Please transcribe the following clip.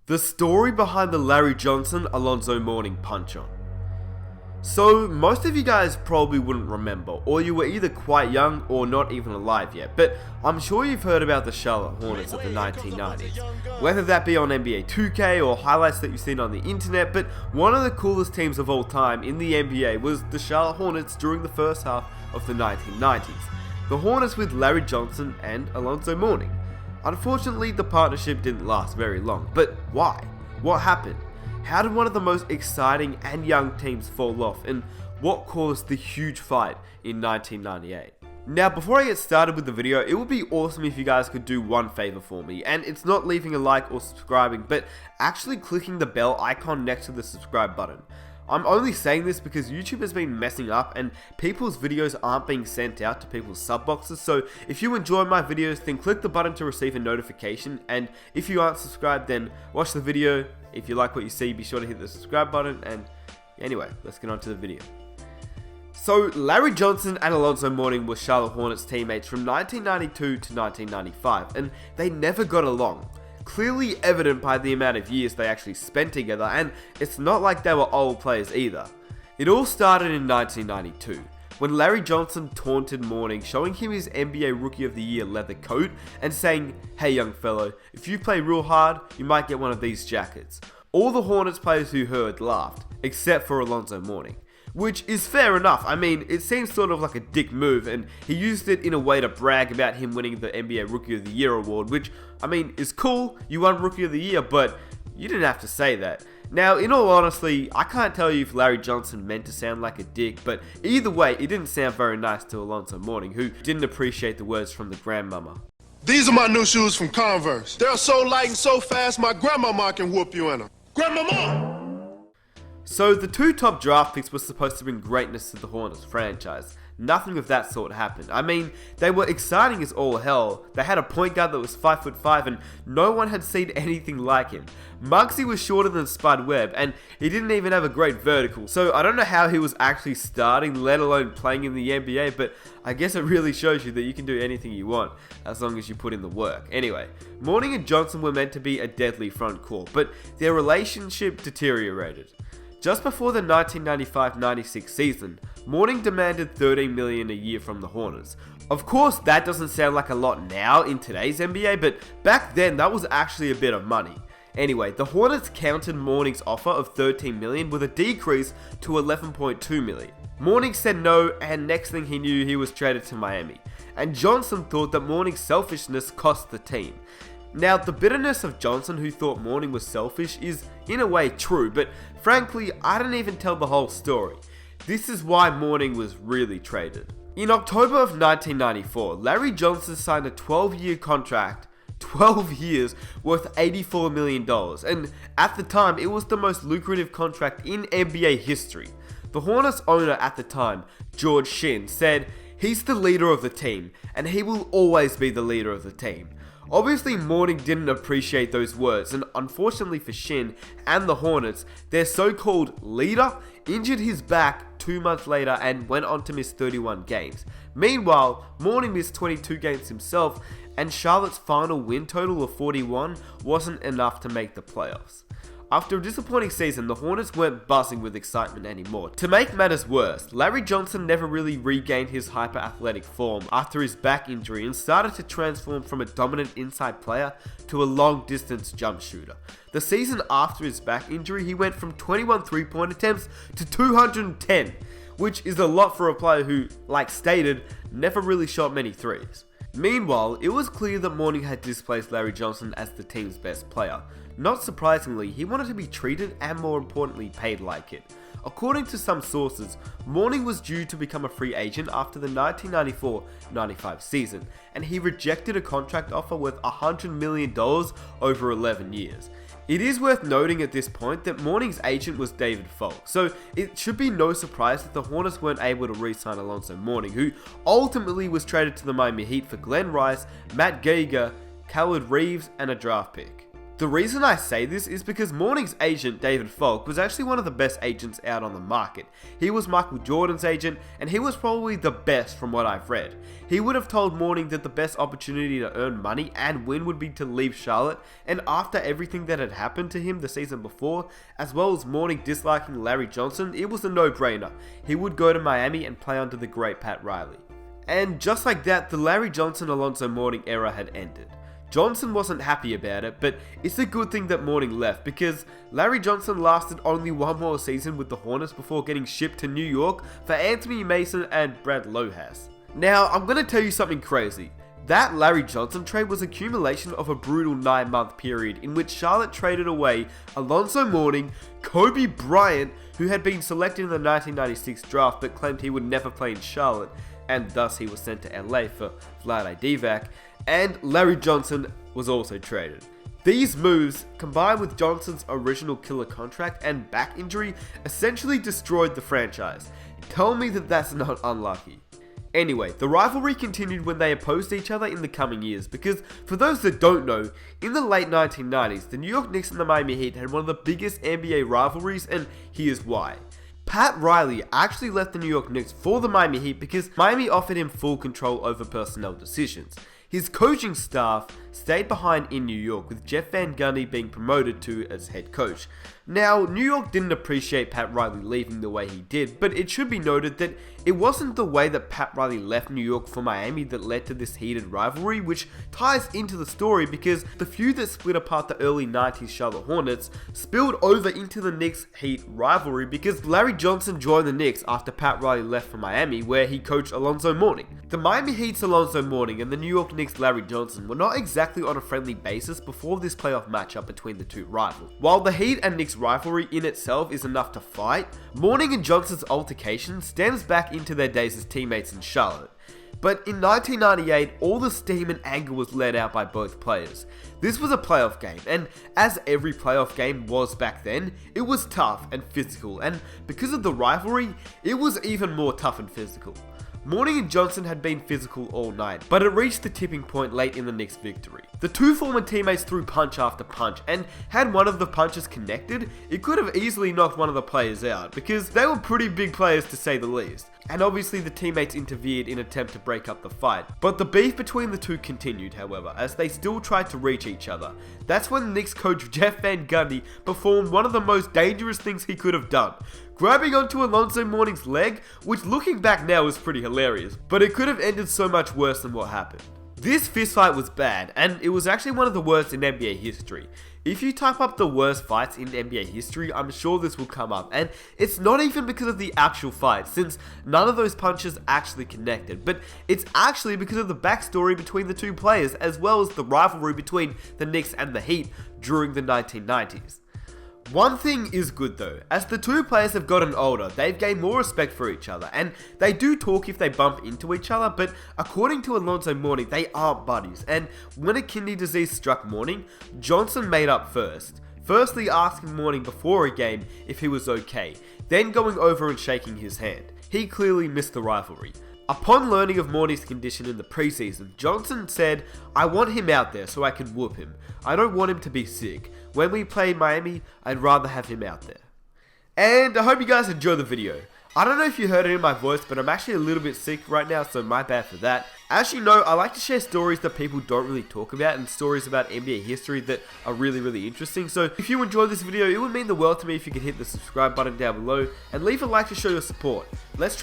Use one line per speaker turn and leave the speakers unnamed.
The story behind the Larry Johnson Alonzo Mourning punch-on. So, most of you guys probably wouldn't remember, or you were either quite young or not even alive yet, but I'm sure you've heard about the Charlotte Hornets of the 1990s. Whether that be on NBA 2K or highlights that you've seen on the internet, but one of the coolest teams of all time in the NBA was the Charlotte Hornets during the first half of the 1990s. The Hornets with Larry Johnson and Alonzo Mourning. Unfortunately, the partnership didn't last very long, but why? What happened? How did one of the most exciting and young teams fall off, and what caused the huge fight in 1998? Now, before I get started with the video, it would be awesome if you guys could do one favor for me, and it's not leaving a like or subscribing, but actually clicking the bell icon next to the subscribe button. I'm only saying this because YouTube has been messing up and people's videos aren't being sent out to people's sub boxes, so if you enjoy my videos, then click the button to receive a notification, and if you aren't subscribed, then watch the video. If you like what you see, be sure to hit the subscribe button, and anyway, let's get on to the video. So, Larry Johnson and Alonzo Mourning were Charlotte Hornets teammates from 1992 to 1995, and they never got along. Clearly evident by the amount of years they actually spent together, and it's not like they were old players either. It all started in 1992, when Larry Johnson taunted Mourning, showing him his NBA Rookie of the Year leather coat and saying, "Hey young fellow, if you play real hard, you might get one of these jackets." All the Hornets players who heard laughed, except for Alonzo Mourning. Which is fair enough. I mean, it seems sort of like a dick move, and he used it in a way to brag about him winning the NBA Rookie of the Year award, which, I mean, is cool. You won Rookie of the Year, but you didn't have to say that. Now, in all honesty, I can't tell you if Larry Johnson meant to sound like a dick, but either way, it didn't sound very nice to Alonzo Mourning, who didn't appreciate the words from the grandmama.
These are my new shoes from Converse. They're so light and so fast, my grandmama can whoop you in them. Grandmama!
So the two top draft picks were supposed to bring greatness to the Hornets franchise. Nothing of that sort happened. I mean, they were exciting as all hell. They had a point guard that was 5'5", and no one had seen anything like him. Muggsy was shorter than Spud Webb, and he didn't even have a great vertical, so I don't know how he was actually starting, let alone playing in the NBA, but I guess it really shows you that you can do anything you want, as long as you put in the work. Anyway, Mourning and Johnson were meant to be a deadly front court, but their relationship deteriorated. Just before the 1995-96 season, Mourning demanded $13 million a year from the Hornets. Of course, that doesn't sound like a lot now in today's NBA, but back then that was actually a bit of money. Anyway, the Hornets countered Mourning's offer of $13 million with a decrease to $11.2 million. Mourning said no, and next thing he knew, he was traded to Miami. And Johnson thought that Mourning's selfishness cost the team. Now, the bitterness of Johnson, who thought Mourning was selfish, is in a way true, but frankly, I didn't even tell the whole story. This is why Mourning was really traded. In October of 1994, Larry Johnson signed a 12-year contract, 12 years, worth $84 million, and at the time, it was the most lucrative contract in NBA history. The Hornets owner at the time, George Shinn, said, "He's the leader of the team, and he will always be the leader of the team." Obviously, Mourning didn't appreciate those words, and unfortunately for Shinn and the Hornets, their so-called leader injured his back 2 months later and went on to miss 31 games. Meanwhile, Mourning missed 22 games himself, and Charlotte's final win total of 41 wasn't enough to make the playoffs. After a disappointing season, the Hornets weren't buzzing with excitement anymore. To make matters worse, Larry Johnson never really regained his hyper-athletic form after his back injury and started to transform from a dominant inside player to a long-distance jump shooter. The season after his back injury, he went from 21 3-point attempts to 210, which is a lot for a player who, like stated, never really shot many threes. Meanwhile, it was clear that Mourning had displaced Larry Johnson as the team's best player. Not surprisingly, he wanted to be treated and, more importantly, paid like it. According to some sources, Mourning was due to become a free agent after the 1994-95 season, and he rejected a contract offer worth $100 million over 11 years. It is worth noting at this point that Mourning's agent was David Falk, so it should be no surprise that the Hornets weren't able to re-sign Alonzo Mourning, who ultimately was traded to the Miami Heat for Glenn Rice, Matt Geiger, Callard Reeves, and a draft pick. The reason I say this is because Mourning's agent, David Falk, was actually one of the best agents out on the market. He was Michael Jordan's agent, and he was probably the best from what I've read. He would have told Mourning that the best opportunity to earn money and win would be to leave Charlotte, and after everything that had happened to him the season before, as well as Mourning disliking Larry Johnson, it was a no-brainer. He would go to Miami and play under the great Pat Riley. And just like that, the Larry Johnson-Alonzo Mourning era had ended. Johnson wasn't happy about it, but it's a good thing that Mourning left because Larry Johnson lasted only one more season with the Hornets before getting shipped to New York for Anthony Mason and Brad Lohas. Now, I'm going to tell you something crazy. That Larry Johnson trade was accumulation of a brutal 9-month period in which Charlotte traded away Alonzo Mourning, Kobe Bryant, who had been selected in the 1996 draft but claimed he would never play in Charlotte, and thus he was sent to LA for Vlade Divac, and Larry Johnson was also traded. These moves, combined with Johnson's original killer contract and back injury, essentially destroyed the franchise. Tell me that that's not unlucky. Anyway, the rivalry continued when they opposed each other in the coming years, because for those that don't know, in the late 1990s, the New York Knicks and the Miami Heat had one of the biggest NBA rivalries, and here's why. Pat Riley actually left the New York Knicks for the Miami Heat because Miami offered him full control over personnel decisions. His coaching staff stayed behind in New York, with Jeff Van Gundy being promoted to as head coach. Now, New York didn't appreciate Pat Riley leaving the way he did, but it should be noted that it wasn't the way that Pat Riley left New York for Miami that led to this heated rivalry, which ties into the story because the feud that split apart the early 90s Charlotte Hornets spilled over into the Knicks-Heat rivalry because Larry Johnson joined the Knicks after Pat Riley left for Miami, where he coached Alonzo Mourning. The Miami Heat's Alonzo Mourning and the New York Knicks' Larry Johnson were not exactly on a friendly basis before this playoff matchup between the two rivals. While the Heat and Knicks rivalry in itself is enough to fight, Mourning and Johnson's altercation stems back into their days as teammates in Charlotte. But in 1998, all the steam and anger was let out by both players. This was a playoff game, and as every playoff game was back then, it was tough and physical, and because of the rivalry, it was even more tough and physical. Mourning and Johnson had been physical all night, but it reached the tipping point late in the Knicks' victory. The two former teammates threw punch after punch, and had one of the punches connected, it could have easily knocked one of the players out, because they were pretty big players to say the least. And obviously the teammates interfered in an attempt to break up the fight. But the beef between the two continued, however, as they still tried to reach each other. That's when Knicks coach Jeff Van Gundy performed one of the most dangerous things he could have done, grabbing onto Alonzo Mourning's leg, which looking back now is pretty hilarious, but it could have ended so much worse than what happened. This fistfight was bad, and it was actually one of the worst in NBA history. If you type up the worst fights in NBA history, I'm sure this will come up, and it's not even because of the actual fight, since none of those punches actually connected, but it's actually because of the backstory between the two players, as well as the rivalry between the Knicks and the Heat during the 1990s. One thing is good though, as the two players have gotten older, they've gained more respect for each other, and they do talk if they bump into each other, but according to Alonzo Mourning, they aren't buddies, and when a kidney disease struck Mourning, Johnson made up first. Firstly asking Mourning before a game if he was okay, then going over and shaking his hand. He clearly missed the rivalry. Upon learning of Mourning's condition in the preseason, Johnson said, "I want him out there so I can whoop him. I don't want him to be sick. When we play Miami, I'd rather have him out there." And I hope you guys enjoyed the video. I don't know if you heard it in my voice, but I'm actually a little bit sick right now, so my bad for that. As you know, I like to share stories that people don't really talk about and stories about NBA history that are really interesting. So if you enjoyed this video, it would mean the world to me if you could hit the subscribe button down below and leave a like to show your support. Let's try